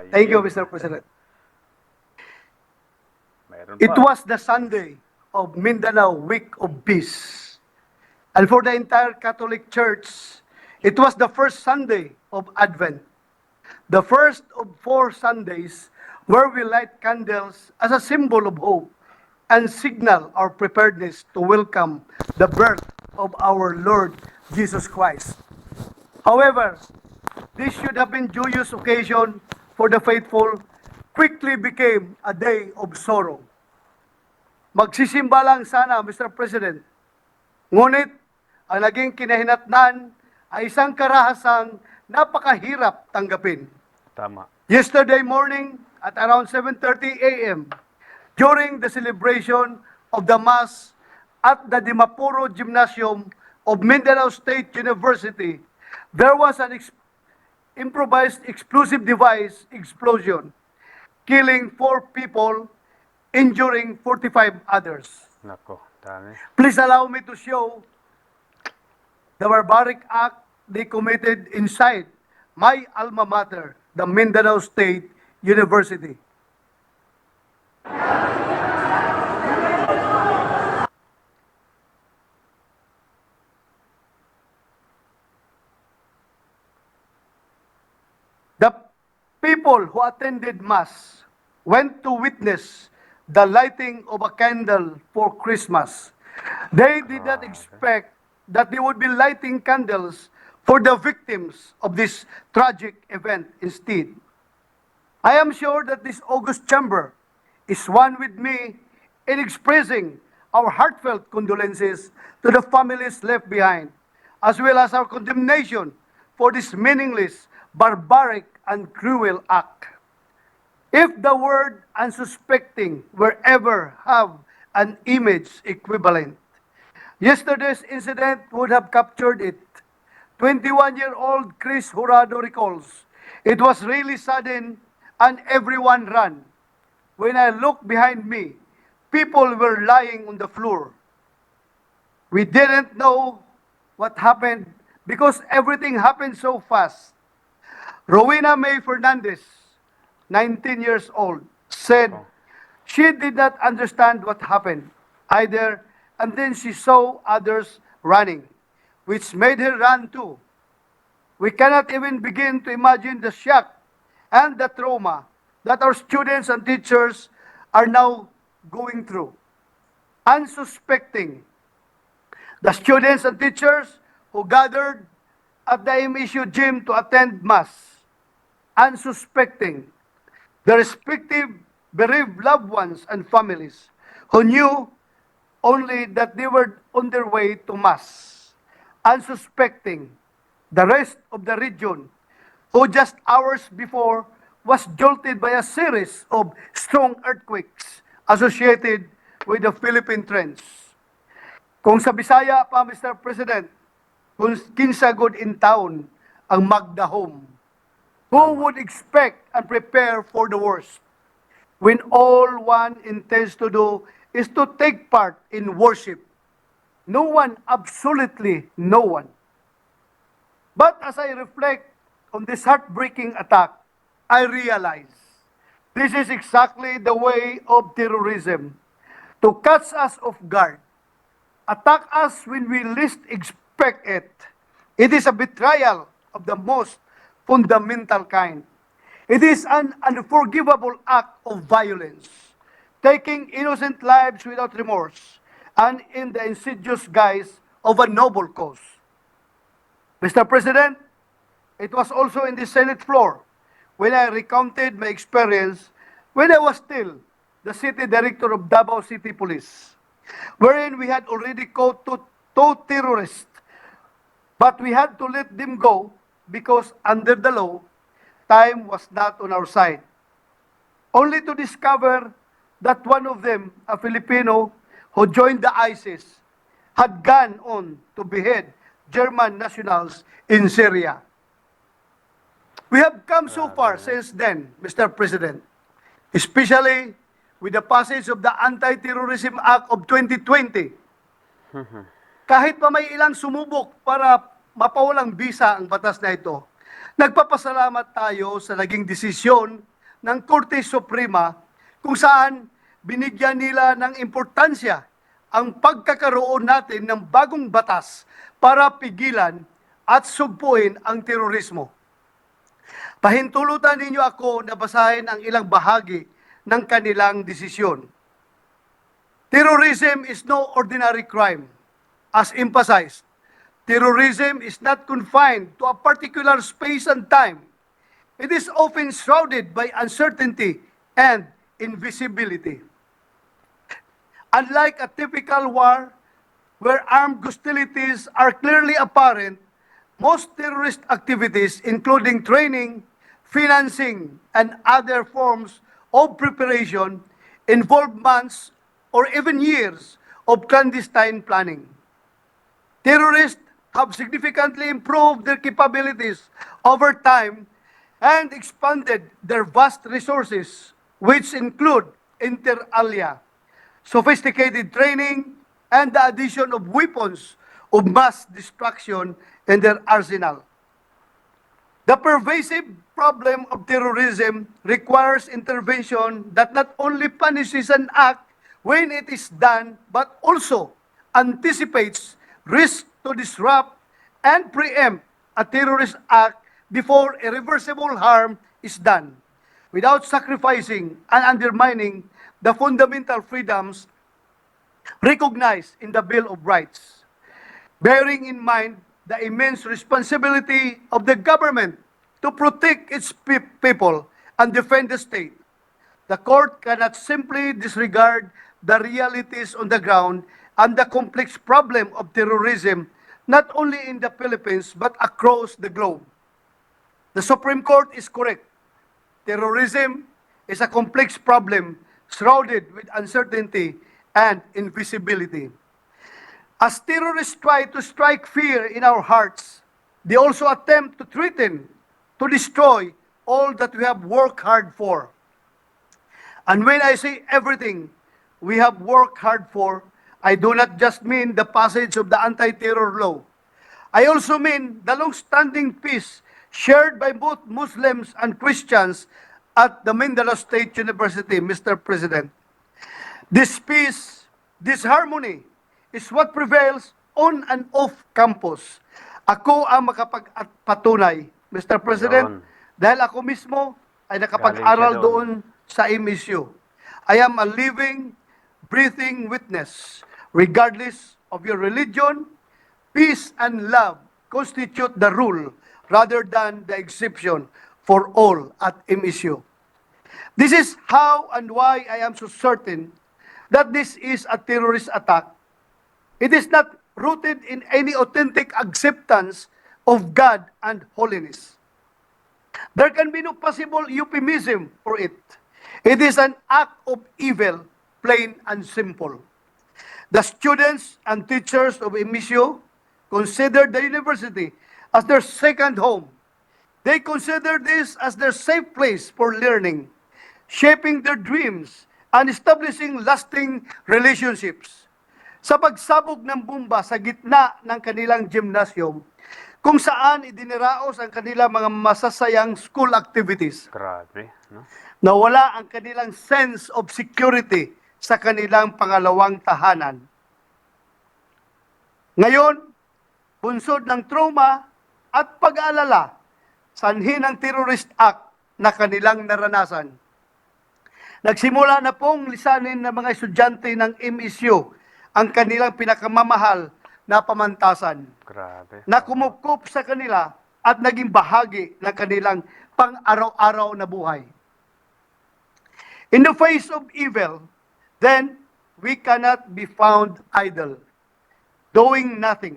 Thank you, Mr. President. Mayroon It pa. was the Sunday of Mindanao Week of Peace. And for the entire Catholic Church, it was the first Sunday of Advent, the first of 4 Sundays where we light candles as a symbol of hope and signal our preparedness to welcome the birth of our Lord Jesus Christ. However, this should have been joyous occasion for the faithful, quickly became a day of sorrow. Magsisimba lang sana, Mr. President. Ngunit, ang naging kinahinatnan ay isang karahasang napakahirap tanggapin. Tama. Yesterday morning at around 7:30 a.m., during the celebration of the Mass at the Dimapuro Gymnasium of Mindanao State University, there was an improvised explosive device explosion, killing 4 people, injuring 45 others. Nako, dami. Please allow me to show the barbaric act they committed inside my alma mater, the Mindanao State University. The people who attended Mass went to witness the lighting of a candle for Christmas. They did not expect that they would be lighting candles for the victims of this tragic event instead. I am sure that this august chamber is one with me in expressing our heartfelt condolences to the families left behind, as well as our condemnation for this meaningless, barbaric, and cruel act. If the word unsuspecting were ever have an image equivalent, yesterday's incident would have captured it. 21-year-old Chris Jurado recalls, "It was really sudden and everyone ran. When I looked behind me, people were lying on the floor. We didn't know what happened because everything happened so fast." Rowena May Fernandez, 19 years old, said she did not understand what happened either, and then she saw others running, which made her run too. We cannot even begin to imagine the shock and the trauma that our students and teachers are now going through. Unsuspecting, the students and teachers who gathered at the MSU gym to attend Mass, unsuspecting, the respective bereaved loved ones and families who knew only that they were on their way to Mass, unsuspecting, the rest of the region who just hours before was jolted by a series of strong earthquakes associated with the Philippine Trends. Kung sa Bisaya pa, Mr. President, kung kinsa good in town ang magdahom, who would expect and prepare for the worst when all one intends to do is to take part in worship? No one, absolutely no one. But as I reflect on this heartbreaking attack, I realize this is exactly the way of terrorism, to catch us off guard, attack us when we least expect it. It is a betrayal of the most fundamental kind. It is an unforgivable act of violence, taking innocent lives without remorse and in the insidious guise of a noble cause. Mr. President, it was also in the Senate floor when I recounted my experience when I was still the city director of Davao City Police, wherein we had already caught two terrorists, but we had to let them go because under the law, time was not on our side. Only to discover that one of them, a Filipino who joined the ISIS, had gone on to behead German nationals in Syria. We have come so far since then, Mr. President, especially with the passage of the Anti-Terrorism Act of 2020. Kahit pa may ilang sumubok para mapawalang bisa ang batas na ito, nagpapasalamat tayo sa naging desisyon ng Korte Suprema kung saan binigyan nila ng importansya ang pagkakaroon natin ng bagong batas para pigilan at sugpuin ang terorismo. Pahintulutan ninyo ako na basahin ang ilang bahagi ng kanilang desisyon. Terrorism is no ordinary crime. As emphasized, terrorism is not confined to a particular space and time. It is often shrouded by uncertainty and invisibility. Unlike a typical war where armed hostilities are clearly apparent, most terrorist activities, including training, financing, and other forms of preparation, involve months or even years of clandestine planning. Terrorists have significantly improved their capabilities over time and expanded their vast resources, which include inter alia, sophisticated training, and the addition of weapons of mass destruction in their arsenal. The pervasive problem of terrorism requires intervention that not only punishes an act when it is done, but also anticipates risk to disrupt and preempt a terrorist act before irreversible harm is done, without sacrificing and undermining the fundamental freedoms recognized in the Bill of Rights. Bearing in mind the immense responsibility of the government to protect its people and defend the state, the court cannot simply disregard the realities on the ground and the complex problem of terrorism not only in the Philippines but across the globe. The Supreme Court is correct. Terrorism is a complex problem shrouded with uncertainty and invisibility. As terrorists try to strike fear in our hearts, they also attempt to threaten, to destroy all that we have worked hard for. And when I say everything we have worked hard for, I do not just mean the passage of the anti-terror law. I also mean the long-standing peace shared by both Muslims and Christians at the Mindanao State University, Mr. President. This peace, this harmony, is what prevails on and off campus. Ako ang makapagpatunay, Mr. President, dahil ako mismo ay nakapag-aral doon sa MSU. I am a living, breathing witness. Regardless of your religion, peace and love constitute the rule rather than the exception for all at MSU. This is how and why I am so certain that this is a terrorist attack. It is not rooted in any authentic acceptance of God and holiness. There can be no possible euphemism for it. It is an act of evil, plain and simple. The students and teachers of MSU consider the university as their second home. They consider this as their safe place for learning, shaping their dreams, and establishing lasting relationships. Sa pagsabog ng bomba sa gitna ng kanilang gymnasium, kung saan idiniraos ang kanilang mga masasayang school activities. Grabe, no? Nawala ang kanilang sense of security sa kanilang pangalawang tahanan. Ngayon, bunsod ng trauma at pag-aalala, sanhi ng terrorist act na kanilang naranasan. Nagsimula na pong lisanin ng mga estudyante ng MSU ang kanilang pinakamamahal na pamantasan. Grabe. Na kumukup sa kanila at naging bahagi ng kanilang pang-araw-araw na buhay. In the face of evil, then we cannot be found idle, doing nothing.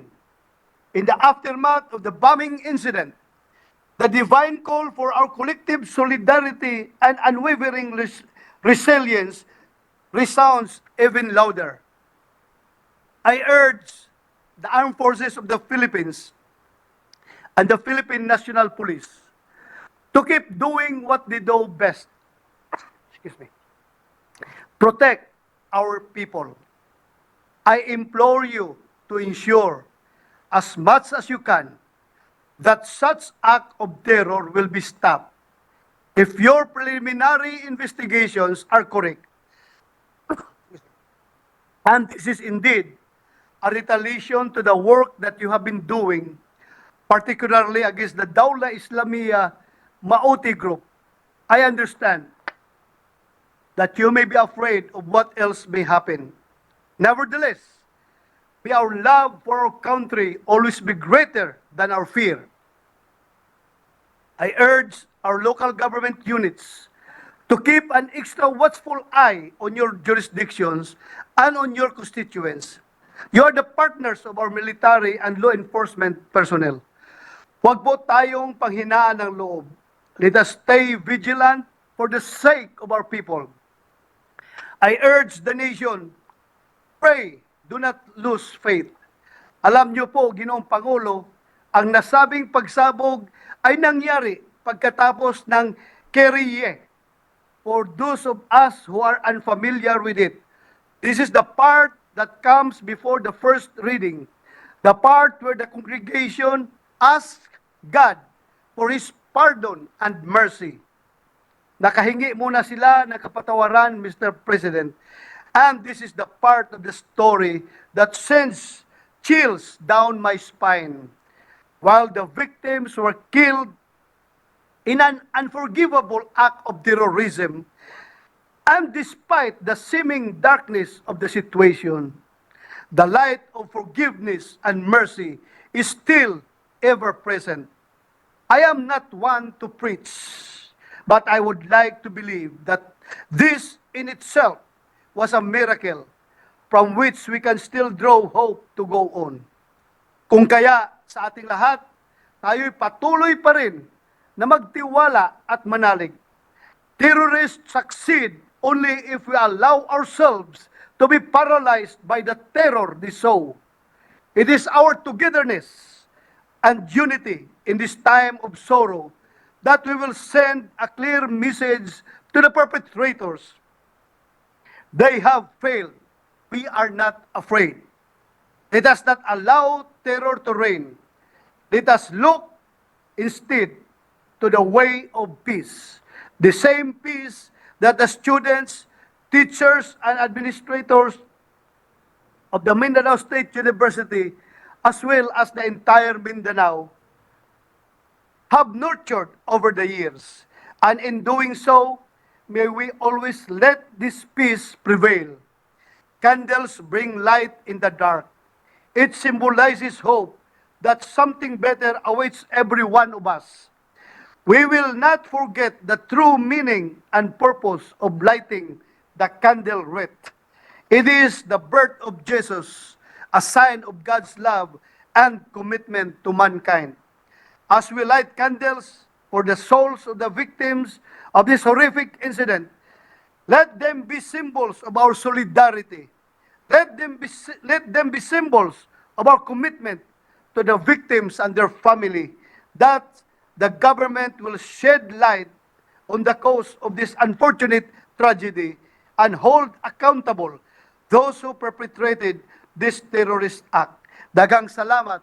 In the aftermath of the bombing incident, the divine call for our collective solidarity and unwavering resilience resounds even louder. I urge the armed forces of the Philippines and the Philippine National Police to keep doing what they do best. Excuse me. Protect our people. I implore you to ensure as much as you can that such act of terror will be stopped. If your preliminary investigations are correct, and this is indeed a retaliation to the work that you have been doing, particularly against the Dawla Islamiyah Maoti group, I understand that you may be afraid of what else may happen. Nevertheless, may our love for our country always be greater than our fear. I urge our local government units to keep an extra watchful eye on your jurisdictions and on your constituents. You are the partners of our military and law enforcement personnel. Huwag po tayong panghinaan ng loob. Let us stay vigilant for the sake of our people. I urge the nation, pray, do not lose faith. Alam niyo po, Ginoong Pangulo, ang nasabing pagsabog ay nangyari pagkatapos ng Keriye. For those of us who are unfamiliar with it, this is the part that comes before the first reading, the part where the congregation asks God for His pardon and mercy. Nakahingi muna sila ng kapatawaran, Mr. President. And this is the part of the story that sends chills down my spine. While the victims were killed in an unforgivable act of terrorism, and despite the seeming darkness of the situation, the light of forgiveness and mercy is still ever present. I am not one to preach, but I would like to believe that this in itself was a miracle from which we can still draw hope to go on. Kung kaya sa ating lahat, tayo'y patuloy pa rin na magtiwala at manalig. Terrorists succeed only if we allow ourselves to be paralyzed by the terror they sow. It is our togetherness and unity in this time of sorrow that we will send a clear message to the perpetrators. They have failed. We are not afraid. Let us not allow terror to reign. Let us look instead to the way of peace. The same peace that the students, teachers, and administrators of the Mindanao State University, as well as the entire Mindanao, have nurtured over the years. And in doing so, may we always let this peace prevail. Candles bring light in the dark. It symbolizes hope that something better awaits every one of us. We will not forget the true meaning and purpose of lighting the candle wreath. It is the birth of Jesus, a sign of God's love and commitment to mankind. As we light candles for the souls of the victims of this horrific incident, let them be symbols of our solidarity. Let them be symbols of our commitment to the victims and their family, that the government will shed light on the cause of this unfortunate tragedy and hold accountable those who perpetrated this terrorist act. Daghang salamat,